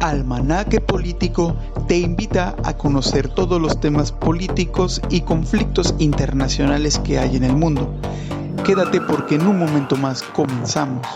Almanaque Político te invita a conocer todos los temas políticos y conflictos internacionales que hay en el mundo. Quédate porque en un momento más comenzamos.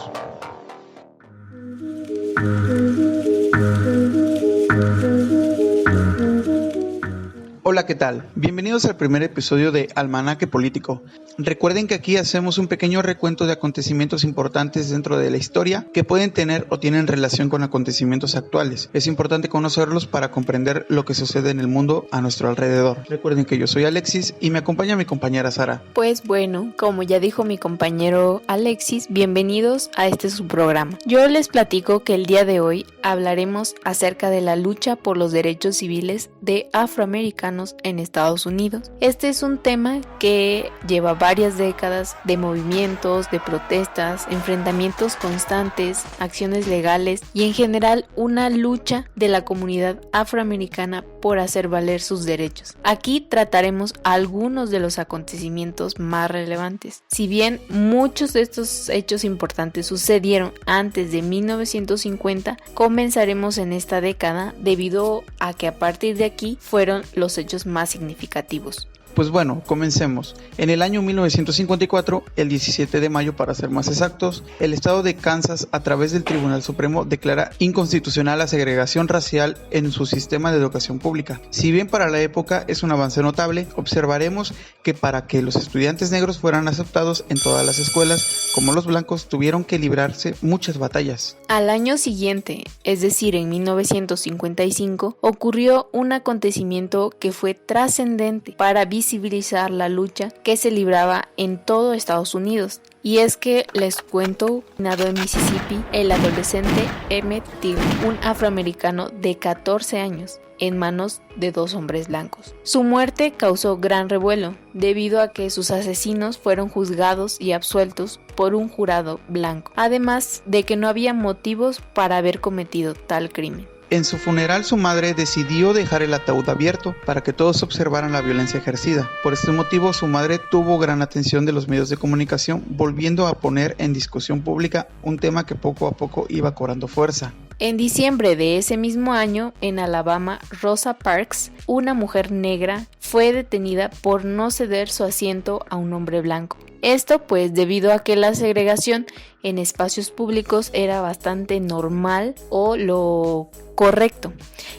Hola, ¿qué tal? Bienvenidos al primer episodio de Almanaque Político. Recuerden que aquí hacemos un pequeño recuento de acontecimientos importantes dentro de la historia que pueden tener o tienen relación con acontecimientos actuales. Es importante conocerlos para comprender lo que sucede en el mundo a nuestro alrededor. Recuerden que yo soy Alexis y me acompaña mi compañera Sara. Pues bueno, como ya dijo mi compañero Alexis, bienvenidos a este su programa. Yo les platico que el día de hoy hablaremos acerca de la lucha por los derechos civiles de afroamericanos en Estados Unidos. Este es un tema que lleva varias décadas de movimientos, de protestas, enfrentamientos constantes, acciones legales y en general una lucha de la comunidad afroamericana por hacer valer sus derechos. Aquí trataremos algunos de los acontecimientos más relevantes. Si bien muchos de estos hechos importantes sucedieron antes de 1950, comenzaremos en esta década debido a que a partir de aquí fueron los hechos más significativos. Pues bueno, comencemos. En el año 1954, el 17 de mayo para ser más exactos, el estado de Kansas a través del Tribunal Supremo declara inconstitucional la segregación racial en su sistema de educación pública. Si bien para la época es un avance notable, observaremos que para que los estudiantes negros fueran aceptados en todas las escuelas, como los blancos, tuvieron que librarse muchas batallas. Al año siguiente, es decir, en 1955, ocurrió un acontecimiento que fue trascendente para visibilizar la lucha que se libraba en todo Estados Unidos. Y es que les cuento, nació en Mississippi el adolescente Emmett Till, un afroamericano de 14 años, en manos de dos hombres blancos. Su muerte causó gran revuelo, debido a que sus asesinos fueron juzgados y absueltos por un jurado blanco, además de que no había motivos para haber cometido tal crimen. En su funeral, su madre decidió dejar el ataúd abierto para que todos observaran la violencia ejercida. Por este motivo, su madre tuvo gran atención de los medios de comunicación, volviendo a poner en discusión pública un tema que poco a poco iba cobrando fuerza. En diciembre de ese mismo año, en Alabama, Rosa Parks, una mujer negra, fue detenida por no ceder su asiento a un hombre blanco. Esto pues debido a que la segregación en espacios públicos era bastante normal o lo correcto.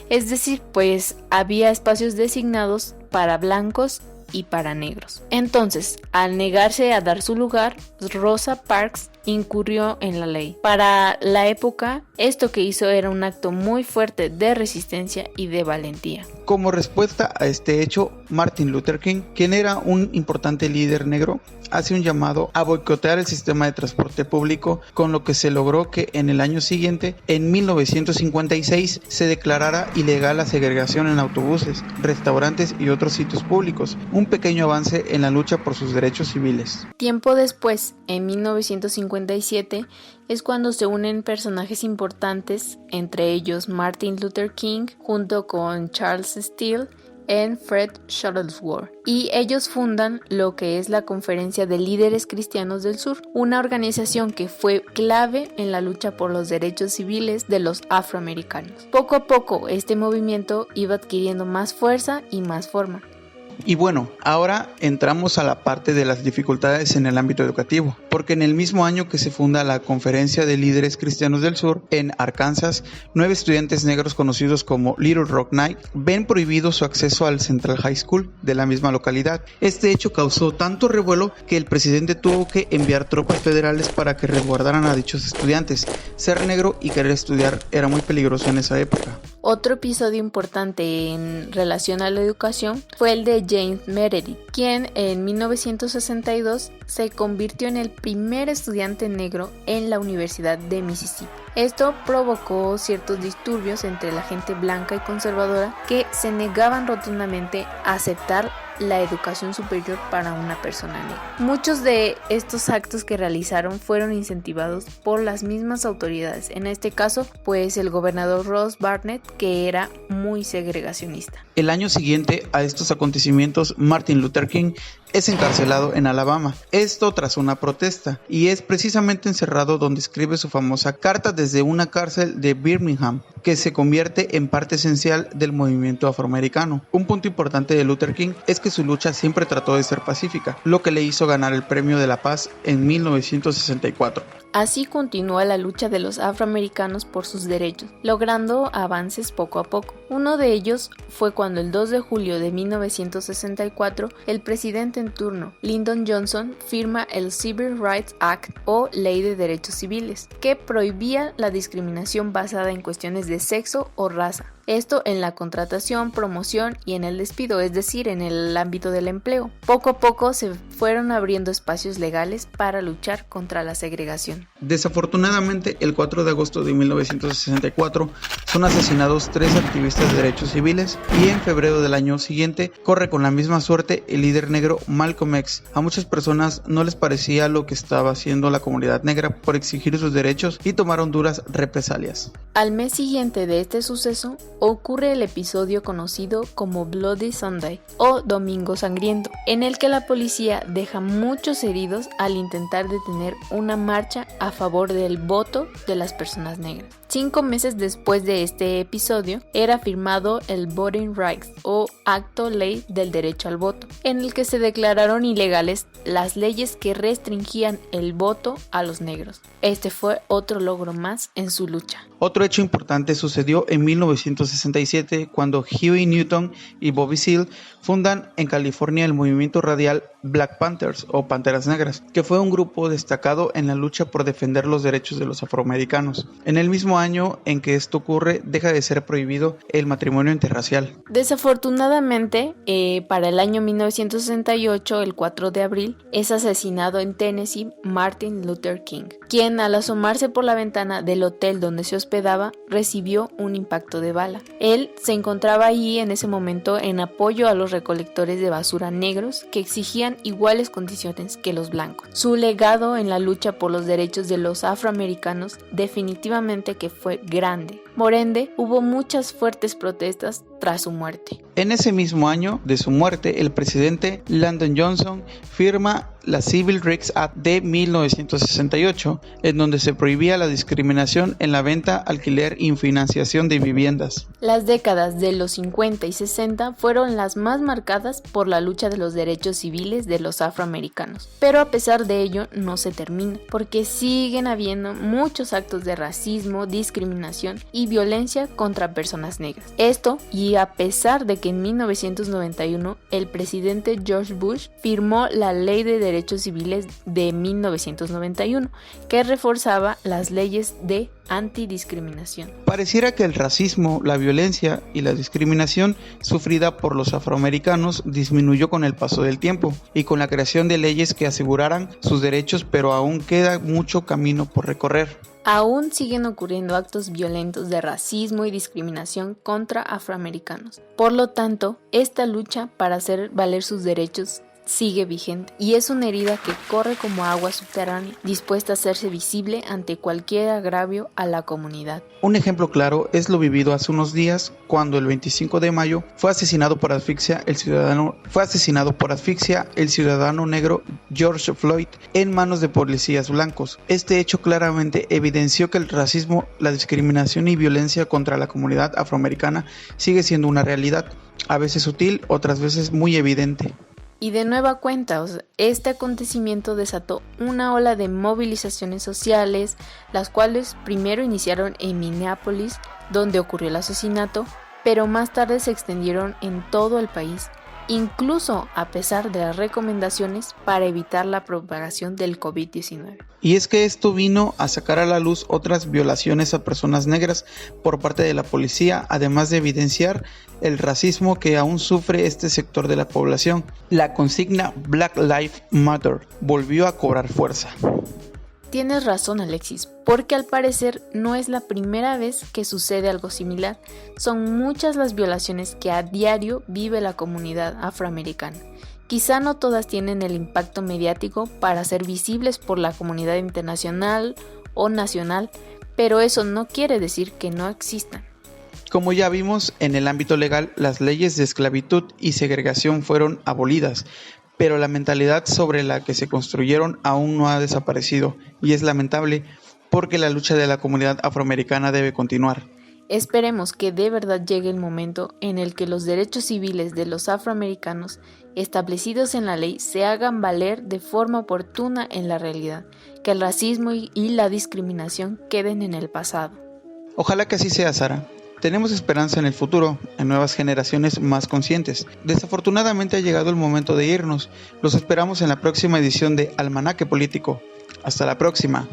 Es decir, pues había espacios designados para blancos y para negros. Entonces, al negarse a dar su lugar, Rosa Parks incurrió en la ley. Para la época, esto que hizo era un acto muy fuerte de resistencia y de valentía. Como respuesta a este hecho, Martin Luther King, quien era un importante líder negro, hace un llamado a boicotear el sistema de transporte público, con lo que se logró que en el año siguiente, en 1956, se declarara ilegal la segregación en autobuses, restaurantes y otros sitios públicos, un pequeño avance en la lucha por sus derechos civiles. Tiempo después, en 1957, es cuando se unen personajes importantes, entre ellos Martin Luther King, junto con Charles Steele y Fred Shuttlesworth, y ellos fundan lo que es la Conferencia de Líderes Cristianos del Sur, una organización que fue clave en la lucha por los derechos civiles de los afroamericanos. Poco a poco, este movimiento iba adquiriendo más fuerza y más forma. Y bueno, ahora entramos a la parte de las dificultades en el ámbito educativo, porque en el mismo año que se funda la Conferencia de Líderes Cristianos del Sur, en Arkansas, 9 estudiantes negros conocidos como Little Rock Knight ven prohibido su acceso al Central High School de la misma localidad. Este hecho causó tanto revuelo que el presidente tuvo que enviar tropas federales para que resguardaran a dichos estudiantes. Ser negro y querer estudiar era muy peligroso en esa época. Otro episodio importante en relación a la educación fue el de James Meredith, quien en 1962 se convirtió en el primer estudiante negro en la Universidad de Mississippi. Esto provocó ciertos disturbios entre la gente blanca y conservadora que se negaban rotundamente a aceptar la educación superior para una persona negra. Muchos de estos actos que realizaron fueron incentivados por las mismas autoridades, en este caso, pues el gobernador Ross Barnett, que era muy segregacionista. El año siguiente a estos acontecimientos, Martin Luther King es encarcelado en Alabama, esto tras una protesta, y es precisamente encerrado donde escribe su famosa carta desde una cárcel de Birmingham, que se convierte en parte esencial del movimiento afroamericano. Un punto importante de Luther King es que su lucha siempre trató de ser pacífica, lo que le hizo ganar el Premio de la Paz en 1964. Así continúa la lucha de los afroamericanos por sus derechos, logrando avances poco a poco. Uno de ellos fue cuando el 2 de julio de 1964, el presidente en turno, Lyndon Johnson, firma el Civil Rights Act o Ley de Derechos Civiles, que prohibía la discriminación basada en cuestiones de sexo o raza. Esto en la contratación, promoción y en el despido, es decir, en el ámbito del empleo. Poco a poco se fueron abriendo espacios legales para luchar contra la segregación. Desafortunadamente, el 4 de agosto de 1964 son asesinados 3 activistas de derechos civiles y en febrero del año siguiente corre con la misma suerte el líder negro Malcolm X. A muchas personas no les parecía lo que estaba haciendo la comunidad negra por exigir sus derechos y tomaron duras represalias. Al mes siguiente de este suceso, ocurre el episodio conocido como Bloody Sunday o Domingo Sangriento, en el que la policía deja muchos heridos al intentar detener una marcha a favor del voto de las personas negras. 5 meses después de este episodio, era firmado el Voting Rights o Acto Ley del Derecho al Voto, en el que se declararon ilegales las leyes que restringían el voto a los negros. Este fue otro logro más en su lucha. Otro hecho importante sucedió en 1967 cuando Huey Newton y Bobby Seale fundan en California el movimiento radial Black Panthers o Panteras Negras, que fue un grupo destacado en la lucha por defender los derechos de los afroamericanos. En el mismo año en que esto ocurre, deja de ser prohibido el matrimonio interracial. Desafortunadamente, para el año 1968, el 4 de abril, es asesinado en Tennessee Martin Luther King, quien al asomarse por la ventana del hotel donde se hospedaba, recibió un impacto de bala. Él se encontraba allí en ese momento en apoyo a los recolectores de basura negros que exigían iguales condiciones que los blancos. Su legado en la lucha por los derechos de los afroamericanos definitivamente que fue grande. Por ende, hubo muchas fuertes protestas tras su muerte. En ese mismo año de su muerte, el presidente Lyndon Johnson firma la Civil Rights Act de 1968, en donde se prohibía la discriminación en la venta, alquiler y financiación de viviendas. Las décadas de los 50 y 60 fueron las más marcadas por la lucha de los derechos civiles de los afroamericanos, pero a pesar de ello no se termina, porque siguen habiendo muchos actos de racismo, discriminación y violencia contra personas negras. Esto y a pesar de que en 1991 el presidente George Bush firmó la Ley de Derechos Civiles de 1991, que reforzaba las leyes de antidiscriminación. Pareciera que el racismo, la violencia y la discriminación sufrida por los afroamericanos disminuyó con el paso del tiempo y con la creación de leyes que aseguraran sus derechos, pero aún queda mucho camino por recorrer. Aún siguen ocurriendo actos violentos de racismo y discriminación contra afroamericanos. Por lo tanto, esta lucha para hacer valer sus derechos sigue vigente y es una herida que corre como agua subterránea, dispuesta a hacerse visible ante cualquier agravio a la comunidad. Un ejemplo claro es lo vivido hace unos días cuando el 25 de mayo fue asesinado por asfixia el ciudadano negro George Floyd en manos de policías blancos. Este hecho claramente evidenció que el racismo, la discriminación y violencia contra la comunidad afroamericana sigue siendo una realidad, a veces sutil, otras veces muy evidente. Y de nueva cuenta, este acontecimiento desató una ola de movilizaciones sociales, las cuales primero iniciaron en Minneapolis, donde ocurrió el asesinato, pero más tarde se extendieron en todo el país, incluso a pesar de las recomendaciones para evitar la propagación del COVID-19. Y es que esto vino a sacar a la luz otras violaciones a personas negras por parte de la policía, además de evidenciar el racismo que aún sufre este sector de la población. La consigna Black Lives Matter volvió a cobrar fuerza. Tienes razón, Alexis, porque al parecer no es la primera vez que sucede algo similar. Son muchas las violaciones que a diario vive la comunidad afroamericana. Quizá no todas tienen el impacto mediático para ser visibles por la comunidad internacional o nacional, pero eso no quiere decir que no existan. Como ya vimos, en el ámbito legal, las leyes de esclavitud y segregación fueron abolidas, pero la mentalidad sobre la que se construyeron aún no ha desaparecido, y es lamentable porque la lucha de la comunidad afroamericana debe continuar. Esperemos que de verdad llegue el momento en el que los derechos civiles de los afroamericanos establecidos en la ley se hagan valer de forma oportuna en la realidad, que el racismo y la discriminación queden en el pasado. Ojalá que así sea, Sara. Tenemos esperanza en el futuro, en nuevas generaciones más conscientes. Desafortunadamente ha llegado el momento de irnos. Los esperamos en la próxima edición de Almanaque Político. Hasta la próxima.